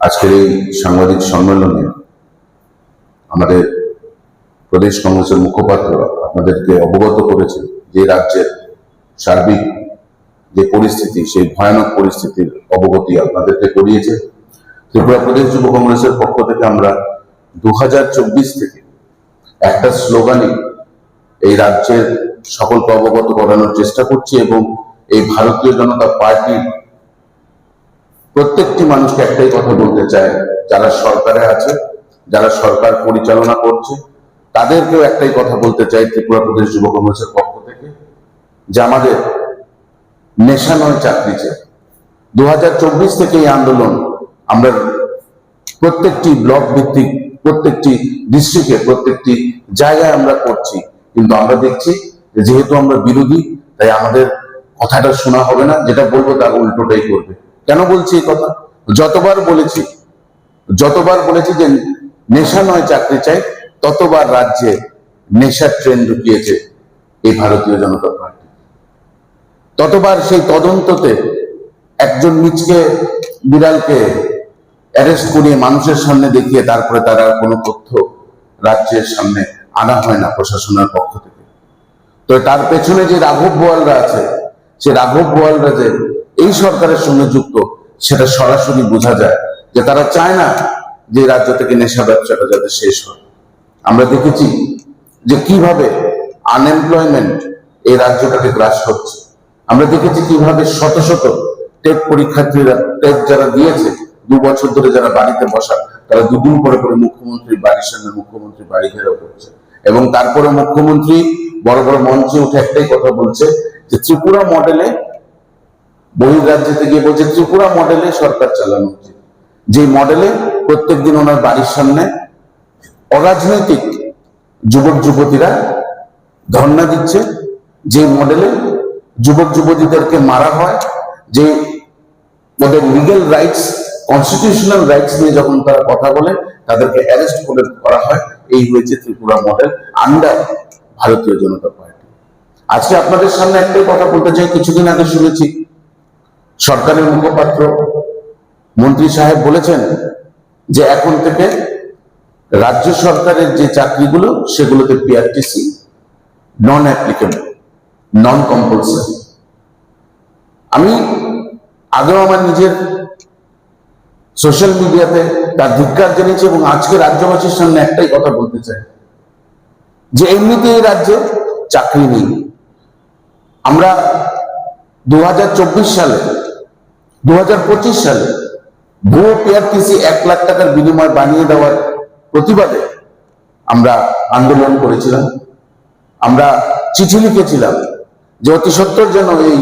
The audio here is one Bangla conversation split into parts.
আজকের এই সাংবাদিক সম্মেলনে আমাদের প্রদেশ কংগ্রেসের মুখপাত্র আপনাদেরকে অবগত করেছে যে রাজ্যের সার্বিক যে পরিস্থিতি, সেই ভয়ানক পরিস্থিতির অবগতি আপনাদেরকে করিয়েছে। ত্রিপুরা প্রদেশ যুব কংগ্রেসের পক্ষ থেকে আমরা 2024 থেকে একটা স্লোগানই এই রাজ্যের সকলকে অবগত করানোর চেষ্টা করছি এবং এই ভারতীয় জনতা পার্টির প্রত্যেকটি মানুষকে একটাই কথা বলতে চায়, যারা সরকারে আছে, যারা সরকার পরিচালনা করছে, তাদেরকেও একটাই কথা বলতে চাই ত্রিপুরা প্রদেশ যুব কংগ্রেসের পক্ষ থেকে, যে আমাদের নেশা নয় চাকরি চাই। 2024 থেকে এই আন্দোলন আমরা প্রত্যেকটি ব্লক ভিত্তিক, প্রত্যেকটি ডিস্ট্রিক্টে, প্রত্যেকটি জায়গায় আমরা করছি, কিন্তু আমরা দেখছি যেহেতু আমরা বিরোধী, তাই আমাদের কথাটা শোনা হবে না, যেটা বলবো তার উল্টোটাই করবে। কেন বলছি এই কথা? যতবার বলেছি যে নেশা নয় চাকরি চাই, ততবার রাজ্যে নেশার ট্রেন ঢুকিয়েছে এই ভারতীয় জনতা পার্টি। ততবার সেই তদন্ততে একজন মিচকে বিড়ালকে অ্যারেস্ট করিয়ে মানুষের সামনে দেখিয়ে তারপরে তারা কোনো তথ্য রাজ্যের সামনে আনা হয় না প্রশাসনের পক্ষ থেকে। তো তার পেছনে যে রাঘব বোয়ালরা আছে, সে রাঘব বোয়ালরা যে এই সরকারের সঙ্গে যুক্ত, সেটা সরাসরি বোঝা যায় যে তারা চায় না যে রাজ্য থেকে নেশা ব্যবসাটা যাতে শেষ হয়। আমরা দেখেছি যে কিভাবে আনএমপ্লয়মেন্ট এই রাজ্যটাকে গ্রাস করছে। আমরা দেখেছি কিভাবে শত শত টেট পরীক্ষার্থীরা, টেট যারা দিয়েছে 2 বছর ধরে, যারা বাড়িতে বসা, তারা 2 দিন পরে পরে মুখ্যমন্ত্রীর বাড়ির সামনে মুখ্যমন্ত্রী বাড়ি ঘেরাও করছে। এবং তারপরে মুখ্যমন্ত্রী বড় বড় মঞ্চে উঠে একটাই কথা বলছে যে ত্রিপুরা মডেলে, বহির্রাজ্যে গিয়ে বলছে ত্রিপুরা মডেলে সরকার চালানো উচিত, যে মডেলে প্রত্যেকদিন ওনার বাড়ির সামনে অরাজনৈতিক যুবক যুবতীরা ধর্ণা দিচ্ছে, যে মডেলে যুবক যুবতীদেরকে মারা হয়, যে ওদের লিগ্যাল রাইটস, কনস্টিটিউশনাল রাইটস নিয়ে যখন তারা কথা বলে তাদেরকে অ্যারেস্ট করা হয়। এই হয়েছে ত্রিপুরা মডেল আন্ডার ভারতীয় জনতা পার্টি। আজকে আপনাদের সামনে একটাই কথা বলতে চাই, কিছুদিন আগে শুনেছি সরকারের মুখপাত্র মন্ত্রী সাহেব বলেছেন যে এখন থেকে রাজ্য সরকারের যে চাকরিগুলো, সেগুলোতে পিআরটিসি নন অ্যাপ্লিকেবল, নন কম্পালসারি। আমি আগেও আমার নিজের সোশ্যাল মিডিয়াতে তার ধিক্কার জানিয়েছি এবং আজকে রাজ্যবাসীর সামনে একটাই কথা বলতে চাই যে এমনিতে এই রাজ্যে চাকরি নেই। আমরা 2024 সালে, 2025 সালে ভুয়ো পিআরটিসি 1 লাখ টাকার বিনিময় বানিয়ে দেওয়ার প্রতিবাদে আমরা আন্দোলন করেছিলাম। আমরা চিঠি লিখেছিলাম যে অতি সত্বর যেন এই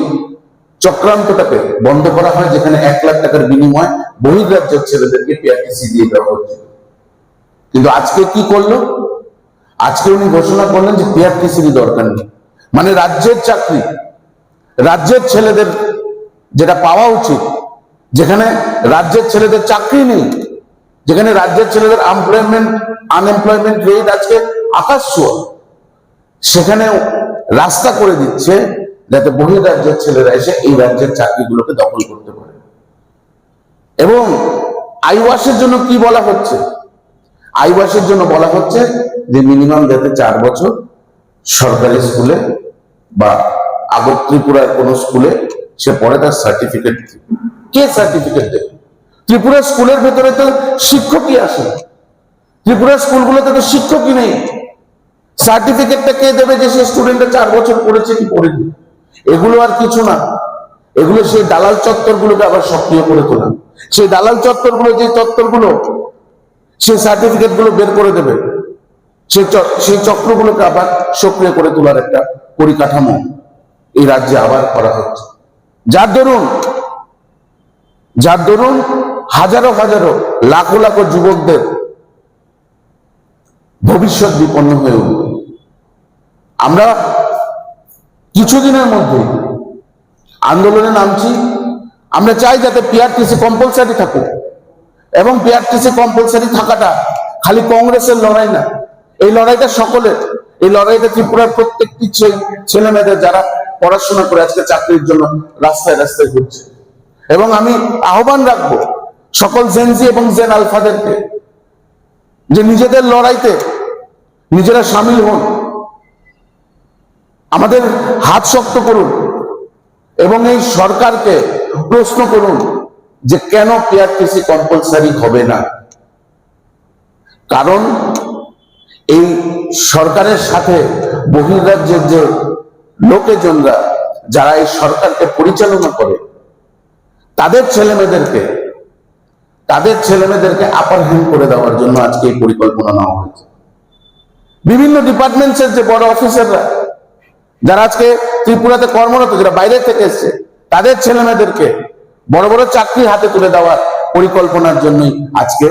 চক্রান্তটাকে বন্ধ করা হয়, যেখানে 1 লাখ টাকার বিনিময় বহির্রাজ্যের ছেলেদেরকে পিআরটিসি দিয়ে দেওয়া হচ্ছে। কিন্তু আজকে কি করলো? আজকে উনি ঘোষণা করলেন যে পিআরটিসির দরকার নেই। মানে রাজ্যের চাকরি, রাজ্যের ছেলেদের যেটা পাওয়া উচিত, যেখানে রাজ্যের ছেলেদের চাকরি নেই, যেখানে রাজ্যের ছেলেদের আনএমপ্লয়মেন্ট রেট আজকে আকাশ ছোঁয়া, সেখানে রাস্তা করে দিচ্ছে যাতে বহির্রাজ্যের ছেলেরা এসে এই রাজ্যের চাকরিগুলোকে দখল করতে পারে। এবং আইওয়াসের জন্য কি বলা হচ্ছে? আইওয়াসের জন্য বলা হচ্ছে যে মিনিমাম যাতে 4 বছর সরকারি স্কুলে বা আগর ত্রিপুরার কোন স্কুলে সে পড়ে, তার সার্টিফিকেট। কে সার্টিফিকেট দেবে? ত্রিপুরা স্কুলের ভেতরে তো শিক্ষকই আসে, ত্রিপুরা স্কুলগুলোতে তো শিক্ষকই নেই। সার্টিফিকেটটা কে দেবে যে সে স্টুডেন্টরা 4 বছর পড়েছে কি পড়েনি? এগুলো আর কিছু না, এগুলো সেই দালাল চত্বরগুলোকে আবার সক্রিয় করে তোলা। সেই দালাল চত্বরগুলো, যে চত্বরগুলো সেই সার্টিফিকেট গুলো বের করে দেবে, সেই চক্রগুলোকে আবার সক্রিয় করে তোলার একটা পরিকাঠামো এই রাজ্যে আবার করা হচ্ছে, যার দরুন হাজারো হাজারো লাখো লাখো যুবকদের ভবিষ্যৎ বিপন্ন হয়ে উঠবে। আমরা কিছুদিনের মধ্যে আন্দোলনে নামছি। আমরা চাই যাতে পিআরটিসি কম্পালসারি থাকুক, এবং পিআরটিসি কম্পালসারি থাকাটা খালি কংগ্রেসের লড়াই না, এই লড়াইটা সকলের। এই লড়াইটা ত্রিপুরার প্রত্যেকটি ছেলে মেয়েদের যারা পড়াশোনা করে আজকে চাকরির জন্য রাস্তায় রাস্তায় ঘুরছে। এবং আমি আহ্বান রাখবো সকল জেনজি এবং জেন আলফাদেরকে যে নিজেদের লড়াইতে নিজেরা সামিল হন, আমাদের হাত শক্ত করুন এবং এই সরকারকে প্রশ্ন করুন যে কেন পিআরটিসি কম্পালসারি হবে না। কারণ এই সরকারের সাথে বহির্রাজ্যের যে লোকেজনরা যারা এই সরকারকে পরিচালনা করে তাদের ছেলেমেয়েদেরকে আপার হ্যান্ড করে দেওয়ার জন্য আজকে এই পরিকল্পনা নেওয়া হয়েছে। বিভিন্ন ডিপার্টমেন্টসের যে বড় অফিসাররা যারা আজকে ত্রিপুরাতে কর্মরত, যারা বাইরে থেকে এসছে, তাদের ছেলেমেয়েদেরকে বড় বড় চাকরি হাতে তুলে দেওয়ার পরিকল্পনার জন্যই আজকে